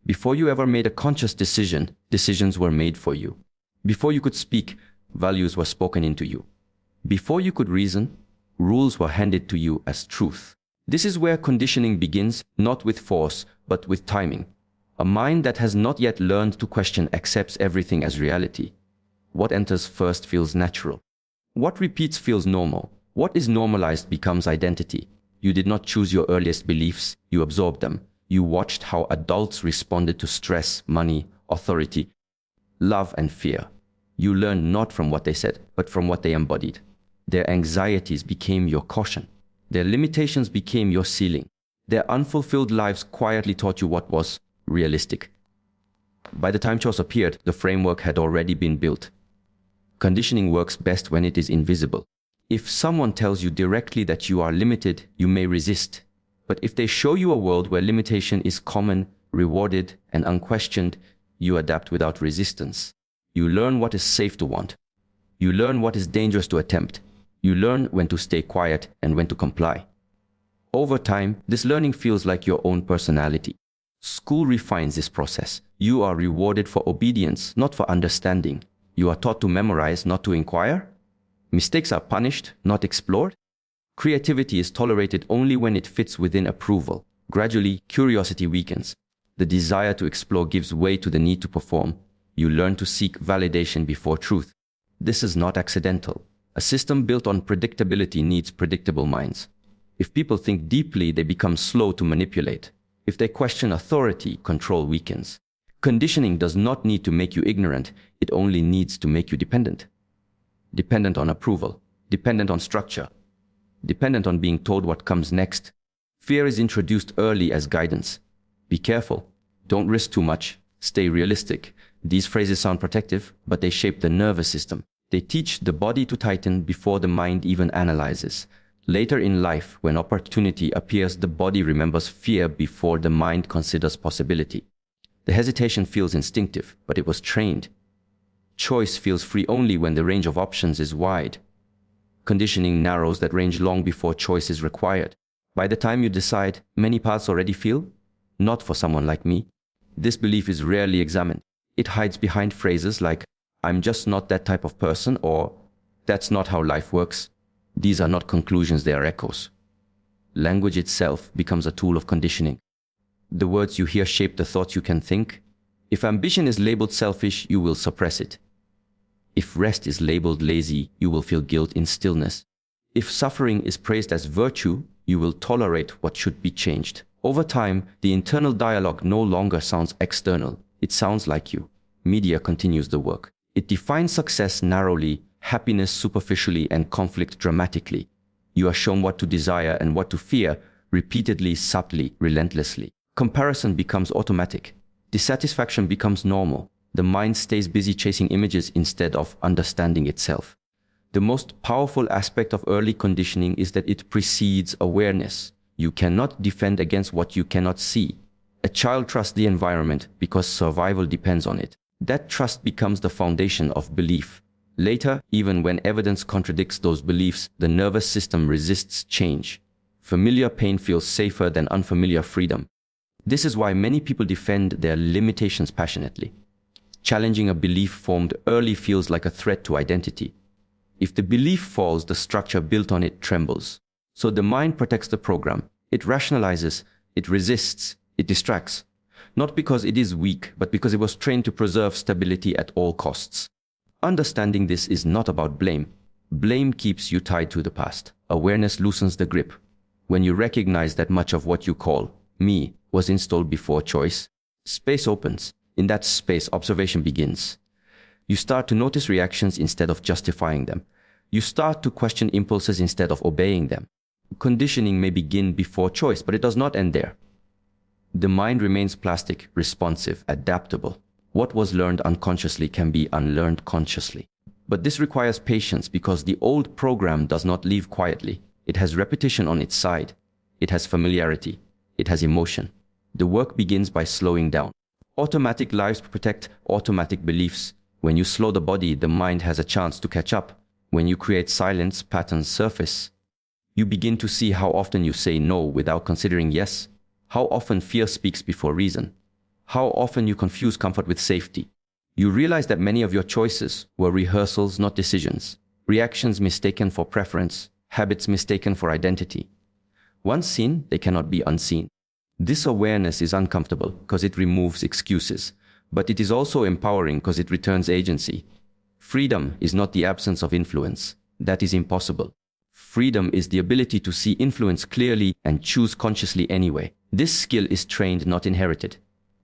Before you ever made a conscious decision, decisions were made for you. Before you could speak, values were spoken into you. Before you could reason, rules were handed to you as truth. This is where conditioning begins, not with force, but with timing. A mind that has not yet learned to question accepts everything as reality. What enters first feels natural. What repeats feels normal. What is normalized becomes identity. You did not choose your earliest beliefs, you absorbed them. You watched how adults responded to stress, money, authority, love and fear. You learned not from what they said, but from what they embodied. Their anxieties became your caution. Their limitations became your ceiling. Their unfulfilled lives quietly taught you what was realistic. By the time choice appeared, the framework had already been built. Conditioning works best when it is invisible. If someone tells you directly that you are limited, you may resist. But if they show you a world where limitation is common, rewarded, and unquestioned, you adapt without resistance. You learn what is safe to want. You learn what is dangerous to attempt. You learn when to stay quiet and when to comply. Over time, this learning feels like your own personality. School refines this process. You are rewarded for obedience, not for understanding. You are taught to memorize, not to inquire. Mistakes are punished, not explored. Creativity is tolerated only when it fits within approval. Gradually, curiosity weakens. The desire to explore gives way to the need to perform. You learn to seek validation before truth. This is not accidental. A system built on predictability needs predictable minds. If people think deeply, they become slow to manipulate. If they question authority, control weakens. Conditioning does not need to make you ignorant, it only needs to make you dependent. Dependent on approval, dependent on structure, dependent on being told what comes next. Fear is introduced early as guidance. Be careful, don't risk too much, stay realistic. These phrases sound protective, but they shape the nervous system. They teach the body to tighten before the mind even analyzes. Later in life, when opportunity appears, the body remembers fear before the mind considers possibility. The hesitation feels instinctive, but it was trained. Choice feels free only when the range of options is wide. Conditioning narrows that range long before choice is required. By the time you decide, many paths already feel, not for someone like me. This belief is rarely examined. It hides behind phrases like, I'm just not that type of person, or that's not how life works. These are not conclusions, they are echoes. Language itself becomes a tool of conditioning. The words you hear shape the thoughts you can think. If ambition is labeled selfish, you will suppress it. If rest is labeled lazy, you will feel guilt in stillness. If suffering is praised as virtue, you will tolerate what should be changed. Over time, the internal dialogue no longer sounds external. It sounds like you. Media continues the work. It defines success narrowly, happiness superficially, and conflict dramatically. You are shown what to desire and what to fear, repeatedly, subtly, relentlessly. Comparison becomes automatic. Dissatisfaction becomes normal. The mind stays busy chasing images instead of understanding itself. The most powerful aspect of early conditioning is that it precedes awareness. You cannot defend against what you cannot see. A child trusts the environment because survival depends on it. That trust becomes the foundation of belief. Later, even when evidence contradicts those beliefs, the nervous system resists change. Familiar pain feels safer than unfamiliar freedom. This is why many people defend their limitations passionately. Challenging a belief formed early feels like a threat to identity. If the belief falls, the structure built on it trembles. So the mind protects the program. It rationalizes, it resists, it distracts. Not because it is weak, but because it was trained to preserve stability at all costs. Understanding this is not about blame. Blame keeps you tied to the past. Awareness loosens the grip. When you recognize that much of what you call me was installed before choice, space opens. In that space, observation begins. You start to notice reactions instead of justifying them. You start to question impulses instead of obeying them. Conditioning may begin before choice, but it does not end there. The mind remains plastic, responsive, adaptable. What was learned unconsciously can be unlearned consciously. But this requires patience because the old program does not leave quietly. It has repetition on its side. It has familiarity. It has emotion. The work begins by slowing down. Automatic lives protect automatic beliefs. When you slow the body, the mind has a chance to catch up. When you create silence, patterns surface. You begin to see how often you say no without considering yes. How often fear speaks before reason. how often you confuse comfort with safety. You realize that many of your choices were rehearsals, not decisions. Reactions mistaken for preference, habits mistaken for identity. Once seen, they cannot be unseen. This awareness is uncomfortable because it removes excuses, but it is also empowering because it returns agency. Freedom is not the absence of influence. That is impossible. Freedom is the ability to see influence clearly and choose consciously anyway. This skill is trained, not inherited.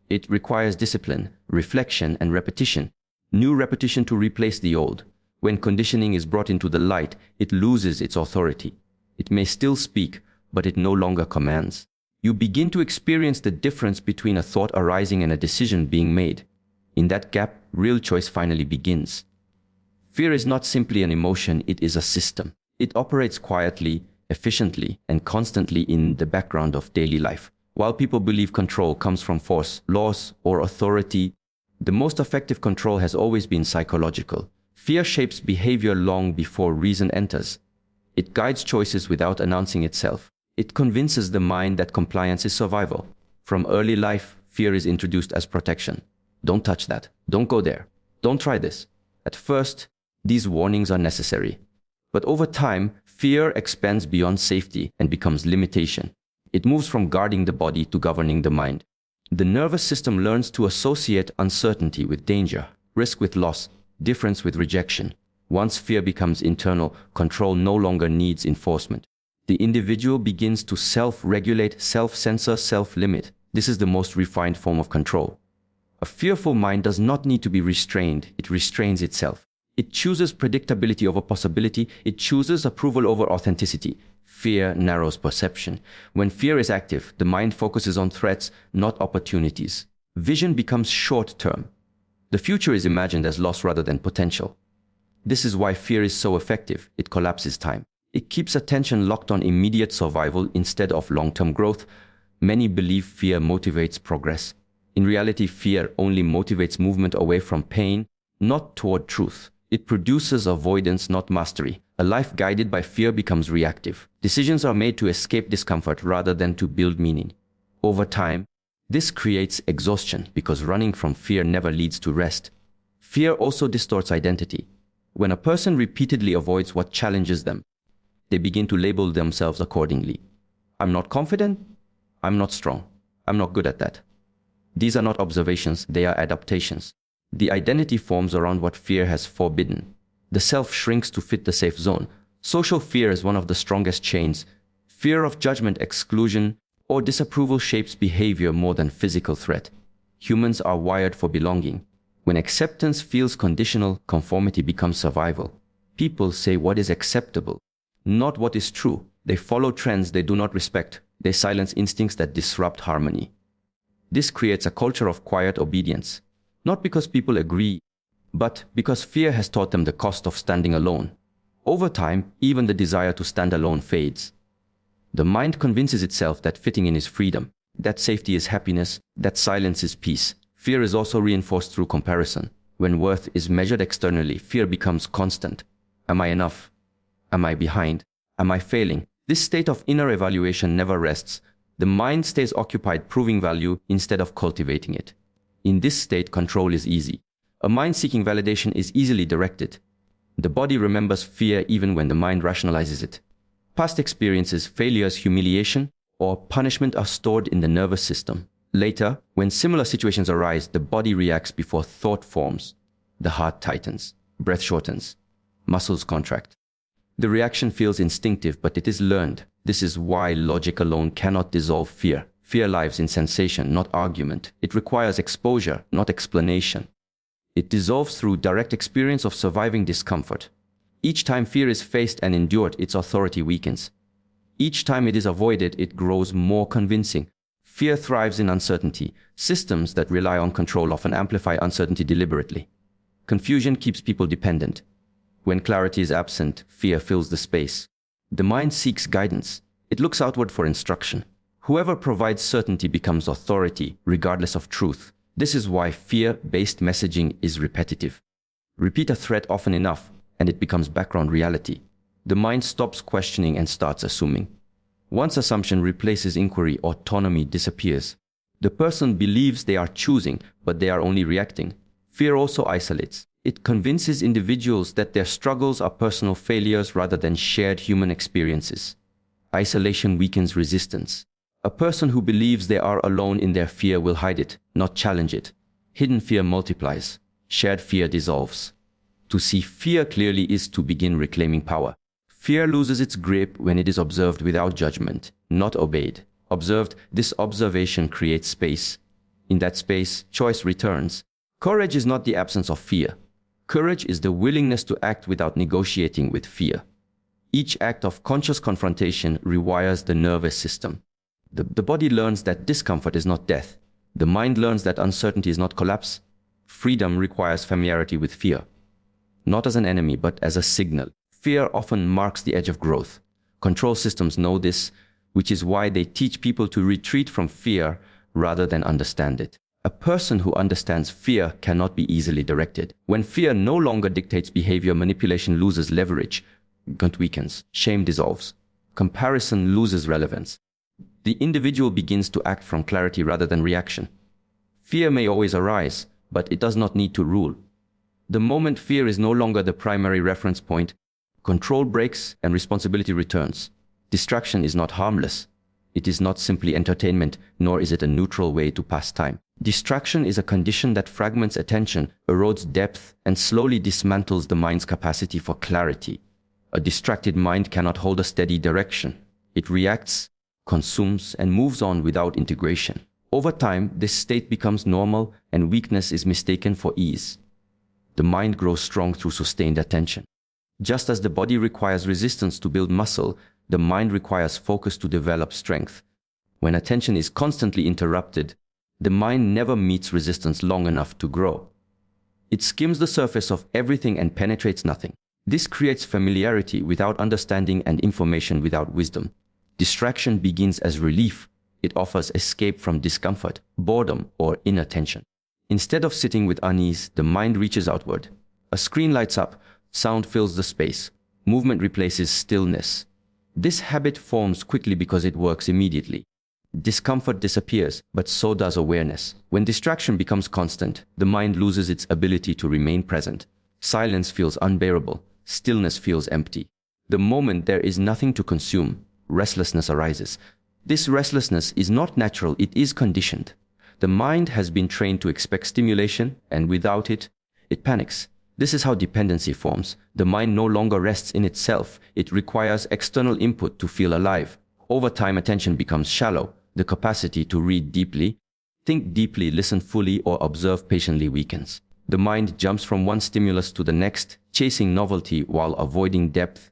It requires discipline, reflection, and repetition. New repetition to replace the old. When conditioning is brought into the light, it loses its authority. It may still speak, but it no longer commands. You begin to experience the difference between a thought arising and a decision being made. In that gap, real choice finally begins. Fear is not simply an emotion, it is a system. It operates quietly, efficiently, and constantly in the background of daily life. While people believe control comes from force, laws, or authority, the most effective control has always been psychological. Fear shapes behavior long before reason enters. It guides choices without announcing itself. It convinces the mind that compliance is survival. From early life, fear is introduced as protection. Don't touch that. Don't go there. Don't try this. At first, these warnings are necessary. But over time, fear expands beyond safety and becomes limitation. It moves from guarding the body to governing the mind. The nervous system learns to associate uncertainty with danger, risk with loss, difference with rejection. Once fear becomes internal, control no longer needs enforcement. The individual begins to self-regulate, self-censor, self-limit. This is the most refined form of control. A fearful mind does not need to be restrained. It restrains itself. It chooses predictability over possibility. It chooses approval over authenticity. Fear narrows perception. When fear is active, the mind focuses on threats, not opportunities. Vision becomes short-term. The future is imagined as loss rather than potential. This is why fear is so effective. It collapses time. It keeps attention locked on immediate survival instead of long-term growth. Many believe fear motivates progress. In reality, fear only motivates movement away from pain, not toward truth. It produces avoidance, not mastery. A life guided by fear becomes reactive. Decisions are made to escape discomfort rather than to build meaning. Over time, this creates exhaustion because running from fear never leads to rest. Fear also distorts identity. When a person repeatedly avoids what challenges them, they begin to label themselves accordingly. I'm not confident. I'm not strong. I'm not good at that. These are not observations, they are adaptations. The identity forms around what fear has forbidden. The self shrinks to fit the safe zone. Social fear is one of the strongest chains. Fear of judgment, exclusion, or disapproval shapes behavior more than physical threat. Humans are wired for belonging. When acceptance feels conditional, conformity becomes survival. People say what is acceptable, not what is true. They follow trends they do not respect. They silence instincts that disrupt harmony. This creates a culture of quiet obedience, not because people agree, but because fear has taught them the cost of standing alone. Over time, even the desire to stand alone fades. The mind convinces itself that fitting in is freedom, that safety is happiness, that silence is peace. Fear is also reinforced through comparison. When worth is measured externally, fear becomes constant. Am I enough? Am I behind? Am I failing? This state of inner evaluation never rests. The mind stays occupied proving value instead of cultivating it. In this state, control is easy. A mind seeking validation is easily directed. The body remembers fear even when the mind rationalizes it. Past experiences, failures, humiliation, or punishment are stored in the nervous system. Later, when similar situations arise, the body reacts before thought forms. The heart tightens, breath shortens, muscles contract. The reaction feels instinctive, but it is learned. This is why logic alone cannot dissolve fear. Fear lives in sensation, not argument. It requires exposure, not explanation. It dissolves through direct experience of surviving discomfort. Each time fear is faced and endured, its authority weakens. Each time it is avoided, it grows more convincing. Fear thrives in uncertainty. Systems that rely on control often amplify uncertainty deliberately. Confusion keeps people dependent. When clarity is absent, fear fills the space. The mind seeks guidance. It looks outward for instruction. Whoever provides certainty becomes authority, regardless of truth. This is why fear-based messaging is repetitive. Repeat a threat often enough, and it becomes background reality. The mind stops questioning and starts assuming. Once assumption replaces inquiry, autonomy disappears. The person believes they are choosing, but they are only reacting. Fear also isolates. It convinces individuals that their struggles are personal failures rather than shared human experiences. Isolation weakens resistance. A person who believes they are alone in their fear will hide it, not challenge it. Hidden fear multiplies. Shared fear dissolves. To see fear clearly is to begin reclaiming power. Fear loses its grip when it is observed without judgment, not obeyed. Observed, this observation creates space. In that space, choice returns. Courage is not the absence of fear. Courage is the willingness to act without negotiating with fear. Each act of conscious confrontation rewires the nervous system. The body learns that discomfort is not death. The mind learns that uncertainty is not collapse. Freedom requires familiarity with fear. Not as an enemy, but as a signal. Fear often marks the edge of growth. Control systems know this, which is why they teach people to retreat from fear rather than understand it. A person who understands fear cannot be easily directed. When fear no longer dictates behavior, manipulation loses leverage, guilt weakens, shame dissolves, comparison loses relevance. The individual begins to act from clarity rather than reaction. Fear may always arise, but it does not need to rule. The moment fear is no longer the primary reference point, control breaks and responsibility returns. Distraction is not harmless. It is not simply entertainment, nor is it a neutral way to pass time. Distraction is a condition that fragments attention, erodes depth, and slowly dismantles the mind's capacity for clarity. A distracted mind cannot hold a steady direction. It reacts, consumes, and moves on without integration. Over time, this state becomes normal, and weakness is mistaken for ease. The mind grows strong through sustained attention. Just as the body requires resistance to build muscle, the mind requires focus to develop strength. When attention is constantly interrupted, the mind never meets resistance long enough to grow. It skims the surface of everything and penetrates nothing. This creates familiarity without understanding and information without wisdom. Distraction begins as relief. It offers escape from discomfort, boredom, or inattention. Instead of sitting with unease, the mind reaches outward. A screen lights up, sound fills the space, movement replaces stillness. This habit forms quickly because it works immediately. Discomfort disappears, but so does awareness. When distraction becomes constant, the mind loses its ability to remain present. Silence feels unbearable. Stillness feels empty. The moment there is nothing to consume, restlessness arises. This restlessness is not natural, it is conditioned. The mind has been trained to expect stimulation, and without it, it panics. This is how dependency forms. The mind no longer rests in itself. It requires external input to feel alive. Over time, attention becomes shallow. The capacity to read deeply, think deeply, listen fully, or observe patiently weakens. The mind jumps from one stimulus to the next, chasing novelty while avoiding depth.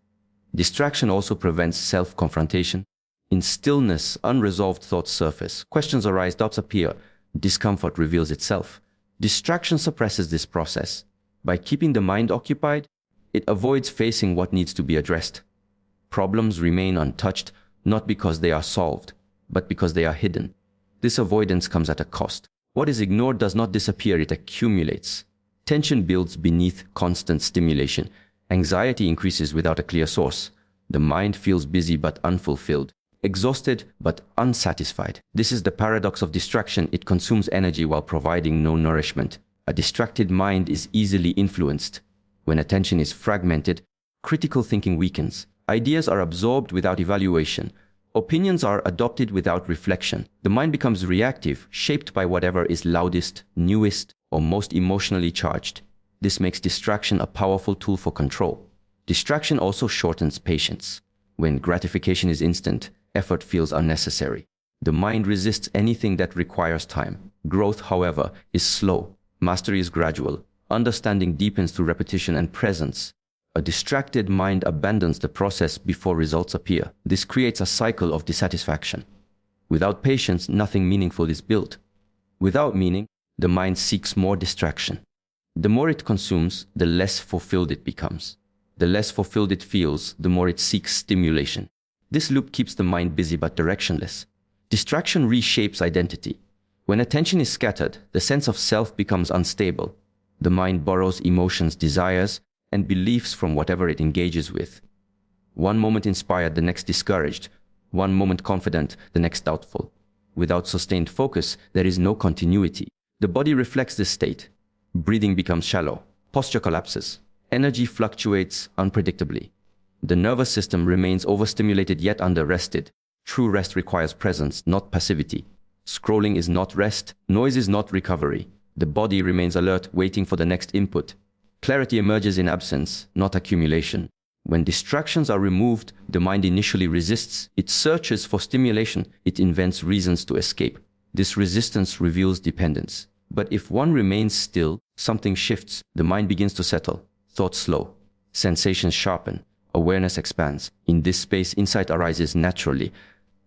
Distraction also prevents self-confrontation. In stillness, unresolved thoughts surface. Questions arise, doubts appear. Discomfort reveals itself. Distraction suppresses this process. By keeping the mind occupied, it avoids facing what needs to be addressed. Problems remain untouched, not because they are solved, but because they are hidden. This avoidance comes at a cost. What is ignored does not disappear, it accumulates. Tension builds beneath constant stimulation. Anxiety increases without a clear source. The mind feels busy but unfulfilled, exhausted but unsatisfied. This is the paradox of distraction. It consumes energy while providing no nourishment. A distracted mind is easily influenced. When attention is fragmented, critical thinking weakens. Ideas are absorbed without evaluation. Opinions are adopted without reflection. The mind becomes reactive, shaped by whatever is loudest, newest, or most emotionally charged. This makes distraction a powerful tool for control. Distraction also shortens patience. When gratification is instant, effort feels unnecessary. The mind resists anything that requires time. Growth, however, is slow. Mastery is gradual. Understanding deepens through repetition and presence. A distracted mind abandons the process before results appear. This creates a cycle of dissatisfaction. Without patience, nothing meaningful is built. Without meaning, the mind seeks more distraction. The more it consumes, the less fulfilled it becomes. The less fulfilled it feels, the more it seeks stimulation. This loop keeps the mind busy but directionless. Distraction reshapes identity. When attention is scattered, the sense of self becomes unstable. The mind borrows emotions, desires, and beliefs from whatever it engages with. One moment inspired, the next discouraged. One moment confident, the next doubtful. Without sustained focus, there is no continuity. The body reflects this state. Breathing becomes shallow. Posture collapses. Energy fluctuates unpredictably. The nervous system remains overstimulated yet under-rested. True rest requires presence, not passivity. Scrolling is not rest. Noise is not recovery. The body remains alert, waiting for the next input. Clarity emerges in absence, not accumulation. When distractions are removed, the mind initially resists. It searches for stimulation. It invents reasons to escape. This resistance reveals dependence. But if one remains still, something shifts. The mind begins to settle. Thoughts slow. Sensations sharpen. Awareness expands. In this space, insight arises naturally.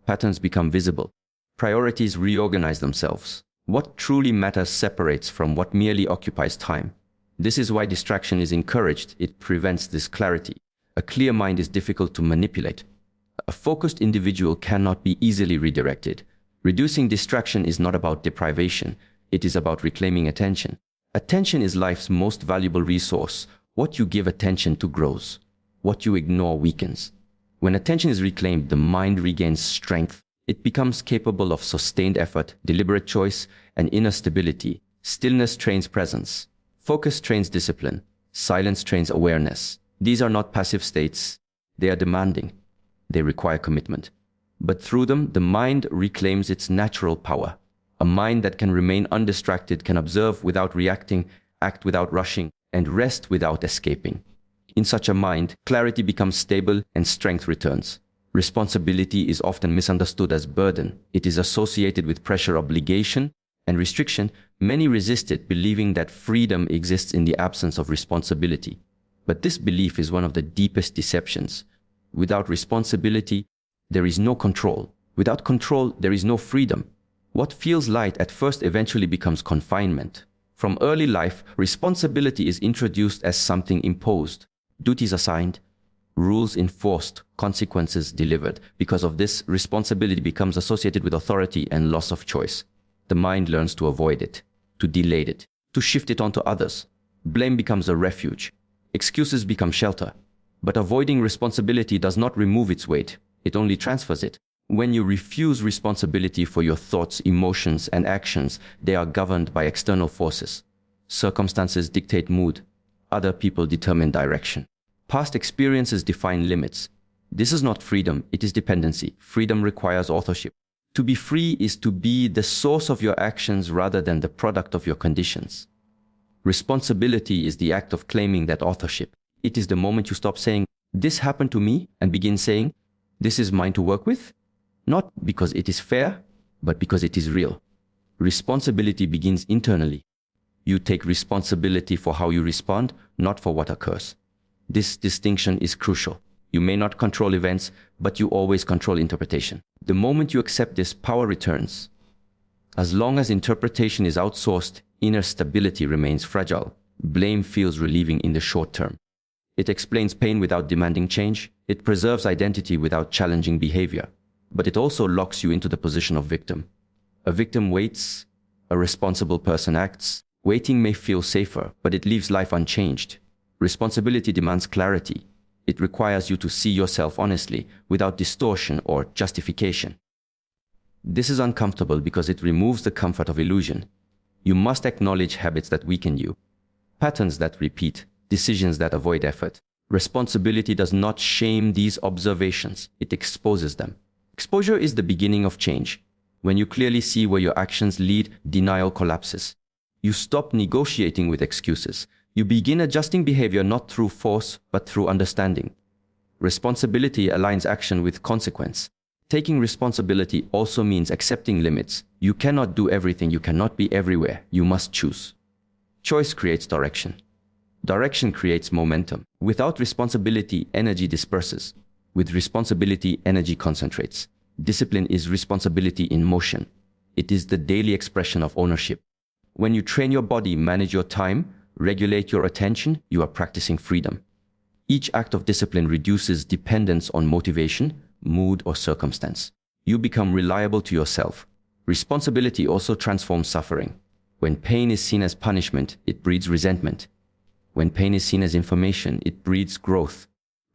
Patterns become visible. Priorities reorganize themselves. What truly matters separates from what merely occupies time. This is why distraction is encouraged. It prevents this clarity. A clear mind is difficult to manipulate. A focused individual cannot be easily redirected. Reducing distraction is not about deprivation. It is about reclaiming attention. Attention is life's most valuable resource. What you give attention to grows. What you ignore weakens. When attention is reclaimed, the mind regains strength. It becomes capable of sustained effort, deliberate choice, and inner stability. Stillness trains presence. Focus trains discipline. Silence trains awareness. These are not passive states. They are demanding. They require commitment. But through them, the mind reclaims its natural power. A mind that can remain undistracted can observe without reacting, act without rushing, and rest without escaping. In such a mind, clarity becomes stable and strength returns. Responsibility is often misunderstood as burden. It is associated with pressure, obligation, and restriction. Many resist it, believing that freedom exists in the absence of responsibility. But this belief is one of the deepest deceptions. Without responsibility, there is no control. Without control, there is no freedom. What feels light at first eventually becomes confinement. From early life, responsibility is introduced as something imposed. Duties assigned, rules enforced, consequences delivered. Because of this, responsibility becomes associated with authority and loss of choice. The mind learns to avoid it, to delay it, to shift it onto others. Blame becomes a refuge. Excuses become shelter. But avoiding responsibility does not remove its weight. It only transfers it. When you refuse responsibility for your thoughts, emotions, and actions, they are governed by external forces. Circumstances dictate mood. Other people determine direction. Past experiences define limits. This is not freedom, it is dependency. Freedom requires authorship. To be free is to be the source of your actions rather than the product of your conditions. Responsibility is the act of claiming that authorship. It is the moment you stop saying, "This happened to me," and begin saying, "This is mine to work with." Not because it is fair, but because it is real. Responsibility begins internally. You take responsibility for how you respond, not for what occurs. This distinction is crucial. You may not control events, but you always control interpretation. The moment you accept this, power returns. As long as interpretation is outsourced, inner stability remains fragile. Blame feels relieving in the short term. It explains pain without demanding change. It preserves identity without challenging behavior. But it also locks you into the position of victim. A victim waits, a responsible person acts. Waiting may feel safer, but it leaves life unchanged. Responsibility demands clarity. It requires you to see yourself honestly, without distortion or justification. This is uncomfortable because it removes the comfort of illusion. You must acknowledge habits that weaken you, patterns that repeat, decisions that avoid effort. Responsibility does not shame these observations, it exposes them. Exposure is the beginning of change. When you clearly see where your actions lead, denial collapses. You stop negotiating with excuses. You begin adjusting behavior not through force, but through understanding. Responsibility aligns action with consequence. Taking responsibility also means accepting limits. You cannot do everything, you cannot be everywhere. You must choose. Choice creates direction. Direction creates momentum. Without responsibility, energy disperses. With responsibility, energy concentrates. Discipline is responsibility in motion. It is the daily expression of ownership. When you train your body, manage your time, regulate your attention, you are practicing freedom. Each act of discipline reduces dependence on motivation, mood, or circumstance. You become reliable to yourself. Responsibility also transforms suffering. When pain is seen as punishment, it breeds resentment. When pain is seen as information, it breeds growth.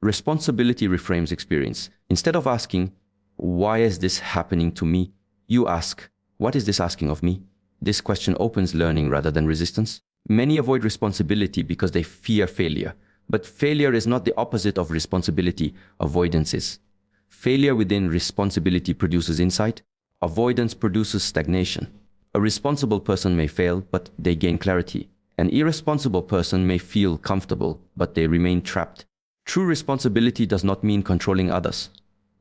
Responsibility reframes experience. Instead of asking, "Why is this happening to me?" you ask, What is this asking of me? This question opens learning rather than resistance. Many avoid responsibility because they fear failure. But failure is not the opposite of responsibility. Avoidance is. Failure within responsibility produces insight. Avoidance produces stagnation. A responsible person may fail, but they gain clarity. An irresponsible person may feel comfortable, but they remain trapped. True responsibility does not mean controlling others.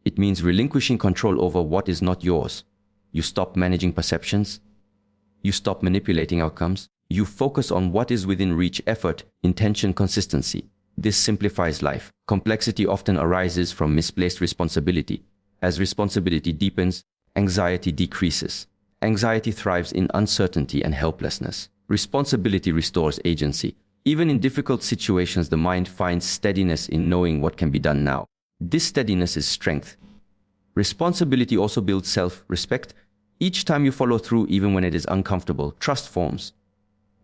It means relinquishing control over what is not yours. You stop managing perceptions. You stop manipulating outcomes. You focus on what is within reach: effort, intention, consistency. This simplifies life. Complexity often arises from misplaced responsibility. As responsibility deepens, anxiety decreases. Anxiety thrives in uncertainty and helplessness. Responsibility restores agency. Even in difficult situations, the mind finds steadiness in knowing what can be done now. This steadiness is strength. Responsibility also builds self-respect. Each time you follow through, even when it is uncomfortable, trust forms.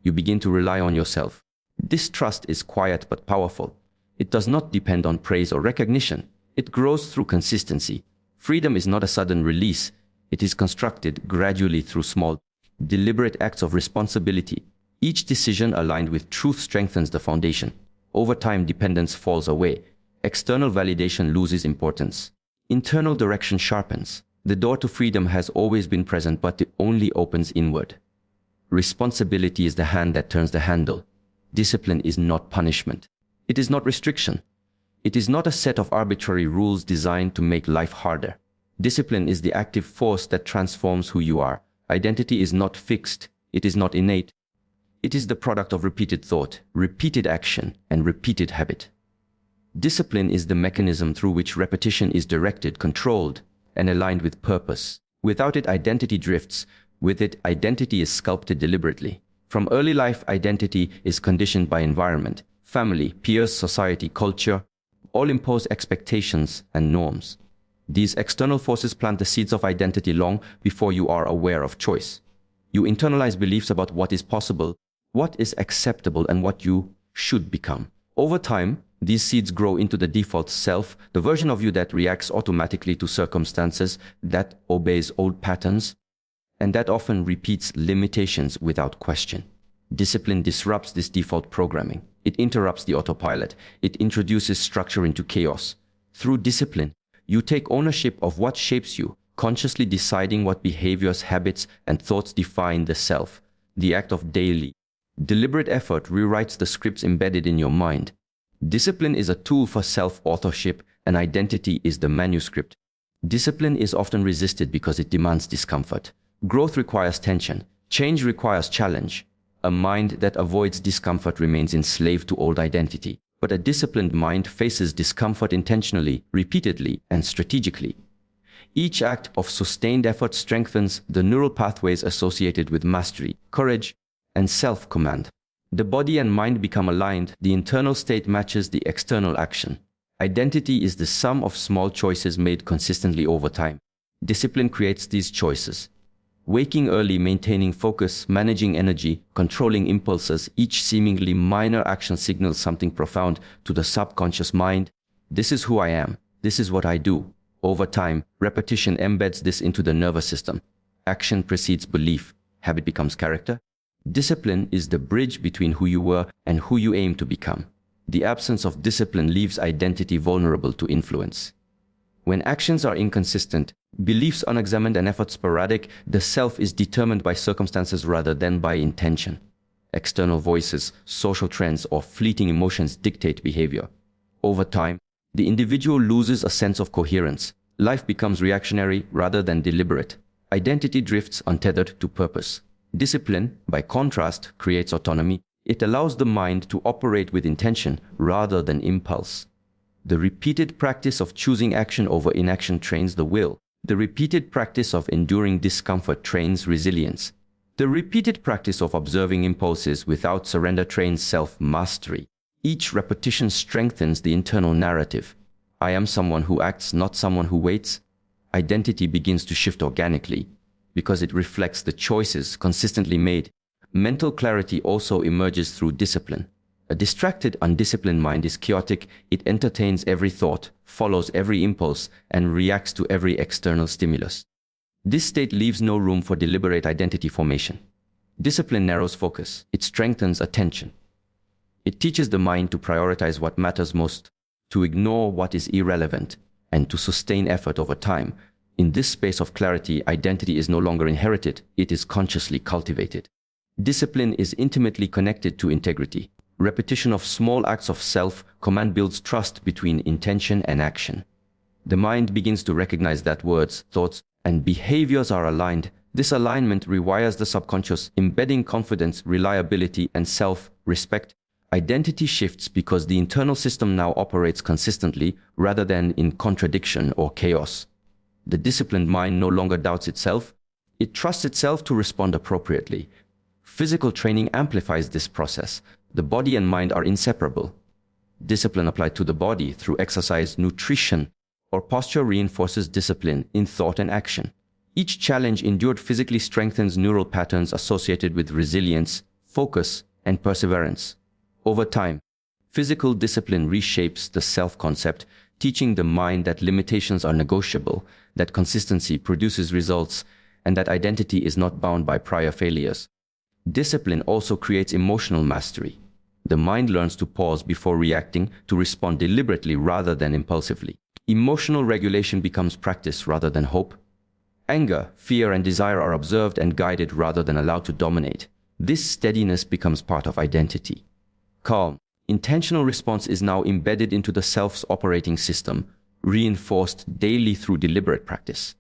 You begin to rely on yourself. This trust is quiet but powerful. It does not depend on praise or recognition. It grows through consistency. Freedom is not a sudden release. It is constructed gradually through small, deliberate acts of responsibility. Each decision aligned with truth strengthens the foundation. Over time, dependence falls away. External validation loses importance. Internal direction sharpens. The door to freedom has always been present, but it only opens inward. Responsibility is the hand that turns the handle. Discipline is not punishment. It is not restriction. It is not a set of arbitrary rules designed to make life harder. Discipline is the active force that transforms who you are. Identity is not fixed. It is not innate. It is the product of repeated thought, repeated action, and repeated habit. Discipline is the mechanism through which repetition is directed, controlled, and aligned with purpose. Without it, identity drifts. With it, identity is sculpted deliberately. From early life, identity is conditioned by environment. Family, peers, society, culture, all impose expectations and norms. These external forces plant the seeds of identity long before you are aware of choice. You internalize beliefs about what is possible, what is acceptable, and what you should become. Over time, these seeds grow into the default self, the version of you that reacts automatically to circumstances, that obeys old patterns, and that often repeats limitations without question. Discipline disrupts this default programming. It interrupts the autopilot. It introduces structure into chaos. Through discipline, you take ownership of what shapes you, consciously deciding what behaviors, habits, and thoughts define the self. The act of daily, deliberate effort rewrites the scripts embedded in your mind. Discipline is a tool for self-authorship, and identity is the manuscript. Discipline is often resisted because it demands discomfort. Growth requires tension. Change requires challenge. A mind that avoids discomfort remains enslaved to old identity. But a disciplined mind faces discomfort intentionally, repeatedly, and strategically. Each act of sustained effort strengthens the neural pathways associated with mastery, courage, and self-command. The body and mind become aligned. The internal state matches the external action. Identity is the sum of small choices made consistently over time. Discipline creates these choices. Waking early, maintaining focus, managing energy, controlling impulses, each seemingly minor action signals something profound to the subconscious mind. This is who I am. This is what I do. Over time, repetition embeds this into the nervous system. Action precedes belief. Habit becomes character. Discipline is the bridge between who you were and who you aim to become. The absence of discipline leaves identity vulnerable to influence. When actions are inconsistent, beliefs unexamined, and effort sporadic, the self is determined by circumstances rather than by intention. External voices, social trends, or fleeting emotions dictate behavior. Over time, the individual loses a sense of coherence. Life becomes reactionary rather than deliberate. Identity drifts untethered to purpose. Discipline, by contrast, creates autonomy. It allows the mind to operate with intention rather than impulse. The repeated practice of choosing action over inaction trains the will. The repeated practice of enduring discomfort trains resilience. The repeated practice of observing impulses without surrender trains self-mastery. Each repetition strengthens the internal narrative. I am someone who acts, not someone who waits. Identity begins to shift organically because it reflects the choices consistently made. Mental clarity also emerges through discipline. A distracted, undisciplined mind is chaotic. It entertains every thought, follows every impulse, and reacts to every external stimulus. This state leaves no room for deliberate identity formation. Discipline narrows focus. It strengthens attention. It teaches the mind to prioritize what matters most, to ignore what is irrelevant, and to sustain effort over time. In this space of clarity, identity is no longer inherited, it is consciously cultivated. Discipline is intimately connected to integrity. Repetition of small acts of self-command builds trust between intention and action. The mind begins to recognize that words, thoughts, and behaviors are aligned. This alignment rewires the subconscious, embedding confidence, reliability, and self-respect. Identity shifts because the internal system now operates consistently rather than in contradiction or chaos. The disciplined mind no longer doubts itself. It trusts itself to respond appropriately. Physical training amplifies this process. The body and mind are inseparable. Discipline applied to the body through exercise, nutrition, or posture reinforces discipline in thought and action. Each challenge endured physically strengthens neural patterns associated with resilience, focus, and perseverance. Over time, physical discipline reshapes the self-concept, teaching the mind that limitations are negotiable, that consistency produces results, and that identity is not bound by prior failures. Discipline also creates emotional mastery. The mind learns to pause before reacting, to respond deliberately rather than impulsively. Emotional regulation becomes practice rather than hope. Anger, fear, and desire are observed and guided rather than allowed to dominate. This steadiness becomes part of identity. Calm, intentional response is now embedded into the self's operating system, reinforced daily through deliberate practice.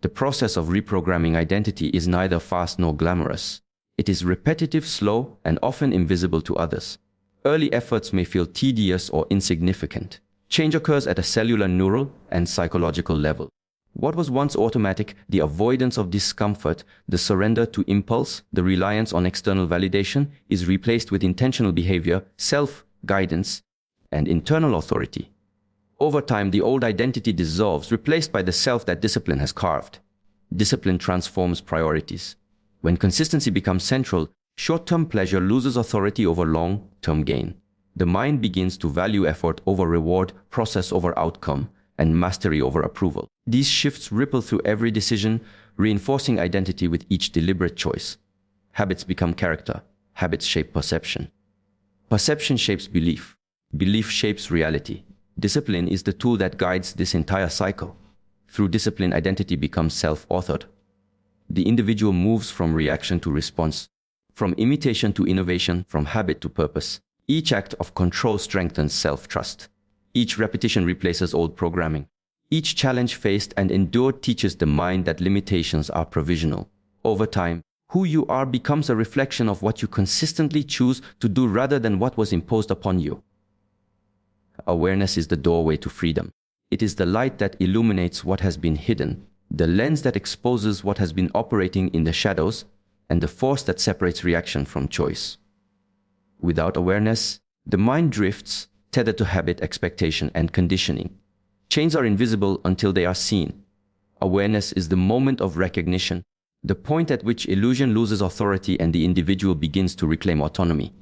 The process of reprogramming identity is neither fast nor glamorous. It is repetitive, slow, and often invisible to others. Early efforts may feel tedious or insignificant. Change occurs at a cellular, neural, and psychological level. What was once automatic, the avoidance of discomfort, the surrender to impulse, the reliance on external validation, is replaced with intentional behavior, self-guidance, and internal authority. Over time, the old identity dissolves, replaced by the self that discipline has carved. Discipline transforms priorities. When consistency becomes central, short-term pleasure loses authority over long-term gain. The mind begins to value effort over reward, process over outcome, and mastery over approval. These shifts ripple through every decision, reinforcing identity with each deliberate choice. Habits become character. Habits shape perception. Perception shapes belief. Belief shapes reality. Discipline is the tool that guides this entire cycle. Through discipline, identity becomes self-authored. The individual moves from reaction to response, from imitation to innovation, from habit to purpose. Each act of control strengthens self-trust. Each repetition replaces old programming. Each challenge faced and endured teaches the mind that limitations are provisional. Over time, who you are becomes a reflection of what you consistently choose to do rather than what was imposed upon you. Awareness is the doorway to freedom. It is the light that illuminates what has been hidden, the lens that exposes what has been operating in the shadows, and the force that separates reaction from choice. Without awareness, the mind drifts, tethered to habit, expectation, and conditioning. Chains are invisible until they are seen. Awareness is the moment of recognition, the point at which illusion loses authority and the individual begins to reclaim autonomy.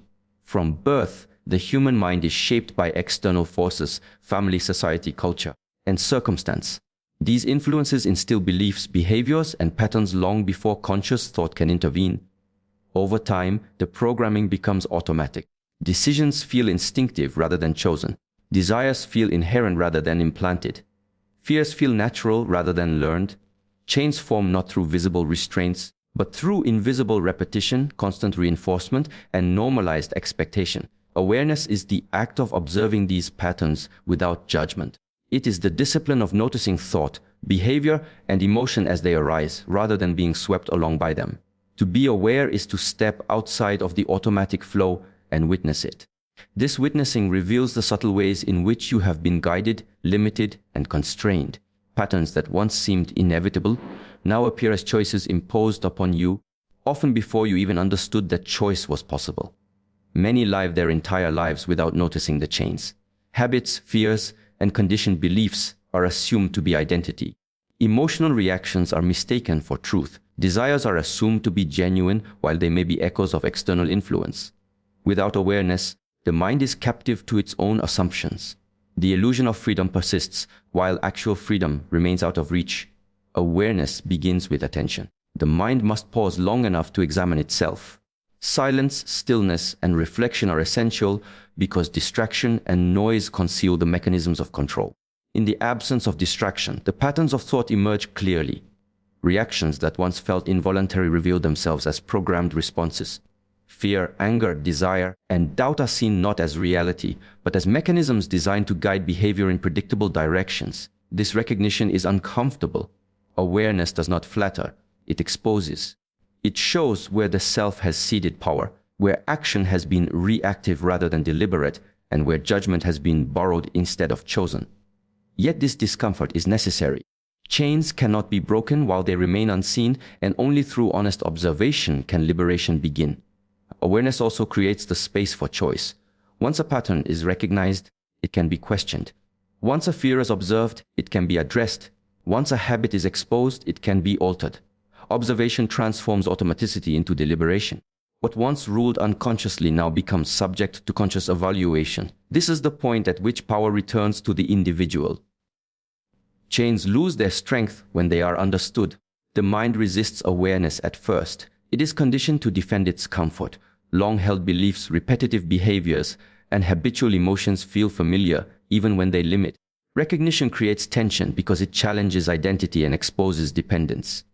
From birth, the human mind is shaped by external forces, family, society, culture, and circumstance. These influences instill beliefs, behaviors, and patterns long before conscious thought can intervene. Over time, the programming becomes automatic. Decisions feel instinctive rather than chosen. Desires feel inherent rather than implanted. Fears feel natural rather than learned. Chains form not through visible restraints, but through invisible repetition, constant reinforcement, and normalized expectation. Awareness is the act of observing these patterns without judgment. It is the discipline of noticing thought, behavior, and emotion as they arise, rather than being swept along by them. To be aware is to step outside of the automatic flow and witness it. This witnessing reveals the subtle ways in which you have been guided, limited, and constrained. Patterns that once seemed inevitable now appear as choices imposed upon you, often before you even understood that choice was possible. Many live their entire lives without noticing the chains. Habits, fears, and conditioned beliefs are assumed to be identity. Emotional reactions are mistaken for truth. Desires are assumed to be genuine while they may be echoes of external influence. Without awareness, the mind is captive to its own assumptions. The illusion of freedom persists, while actual freedom remains out of reach. Awareness begins with attention. The mind must pause long enough to examine itself. Silence, stillness, and reflection are essential because distraction and noise conceal the mechanisms of control. In the absence of distraction, the patterns of thought emerge clearly. Reactions that once felt involuntary reveal themselves as programmed responses. Fear, anger, desire, and doubt are seen not as reality, but as mechanisms designed to guide behavior in predictable directions. This recognition is uncomfortable. Awareness does not flatter, it exposes. It shows where the self has ceded power, where action has been reactive rather than deliberate, and where judgment has been borrowed instead of chosen. Yet this discomfort is necessary. Chains cannot be broken while they remain unseen, and only through honest observation can liberation begin. Awareness also creates the space for choice. Once a pattern is recognized, it can be questioned. Once a fear is observed, it can be addressed. Once a habit is exposed, it can be altered. Observation transforms automaticity into deliberation. What once ruled unconsciously now becomes subject to conscious evaluation. This is the point at which power returns to the individual. Chains lose their strength when they are understood. The mind resists awareness at first. It is conditioned to defend its comfort. Long-held beliefs, repetitive behaviors, and habitual emotions feel familiar even when they limit. Recognition creates tension because it challenges identity and exposes dependence.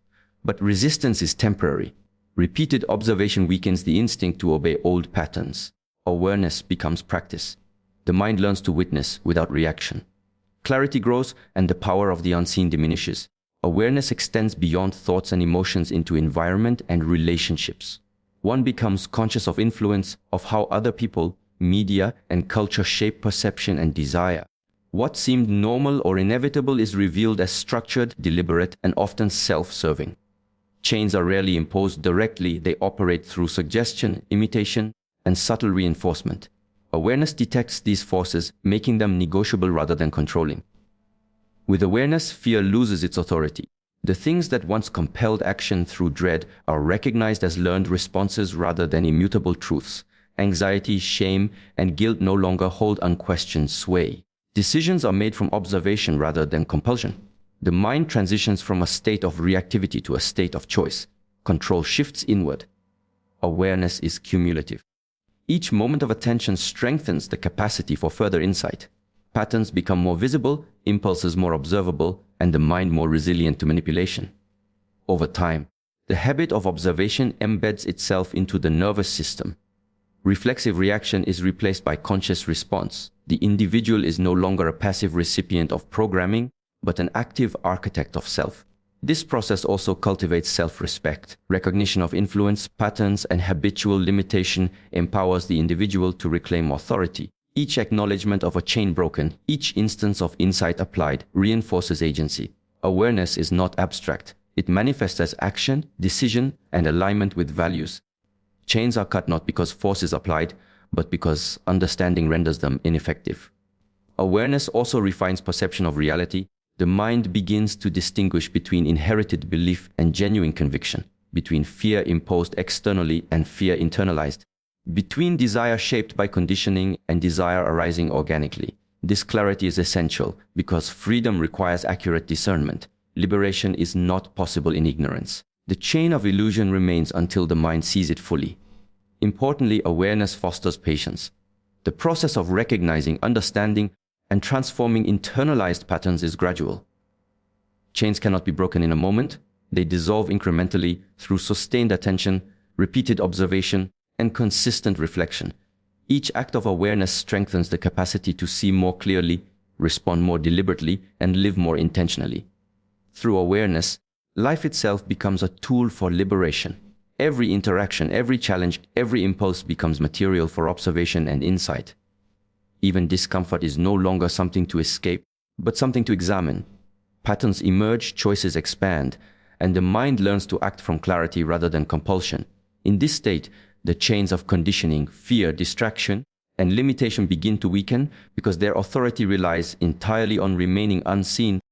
But resistance is temporary. Repeated observation weakens the instinct to obey old patterns. Awareness becomes practice. The mind learns to witness without reaction. Clarity grows and the power of the unseen diminishes. Awareness extends beyond thoughts and emotions into environment and relationships. One becomes conscious of influence, of how other people, media, and culture shape perception and desire. What seemed normal or inevitable is revealed as structured, deliberate, and often self-serving. Chains are rarely imposed directly, they operate through suggestion, imitation, and subtle reinforcement. Awareness detects these forces, making them negotiable rather than controlling. With awareness, fear loses its authority. The things that once compelled action through dread are recognized as learned responses rather than immutable truths. Anxiety, shame, and guilt no longer hold unquestioned sway. Decisions are made from observation rather than compulsion. The mind transitions from a state of reactivity to a state of choice. Control shifts inward. Awareness is cumulative. Each moment of attention strengthens the capacity for further insight. Patterns become more visible, impulses more observable, and the mind more resilient to manipulation. Over time, the habit of observation embeds itself into the nervous system. Reflexive reaction is replaced by conscious response. The individual is no longer a passive recipient of programming, but an active architect of self. This process also cultivates self-respect. Recognition of influence, patterns, and habitual limitation empowers the individual to reclaim authority. Each acknowledgement of a chain broken, each instance of insight applied, reinforces agency. Awareness is not abstract. It manifests as action, decision, and alignment with values. Chains are cut not because force is applied, but because understanding renders them ineffective. Awareness also refines perception of reality. The mind begins to distinguish between inherited belief and genuine conviction, between fear imposed externally and fear internalized, between desire shaped by conditioning and desire arising organically. This clarity is essential because freedom requires accurate discernment. Liberation is not possible in ignorance. The chain of illusion remains until the mind sees it fully. Importantly, awareness fosters patience. The process of recognizing, understanding, and transforming internalized patterns is gradual. Chains cannot be broken in a moment. They dissolve incrementally through sustained attention, repeated observation, and consistent reflection. Each act of awareness strengthens the capacity to see more clearly, respond more deliberately, and live more intentionally. Through awareness, life itself becomes a tool for liberation. Every interaction, every challenge, every impulse becomes material for observation and insight. Even discomfort is no longer something to escape, but something to examine. Patterns emerge, choices expand, and the mind learns to act from clarity rather than compulsion. In this state, the chains of conditioning, fear, distraction, and limitation begin to weaken because their authority relies entirely on remaining unseen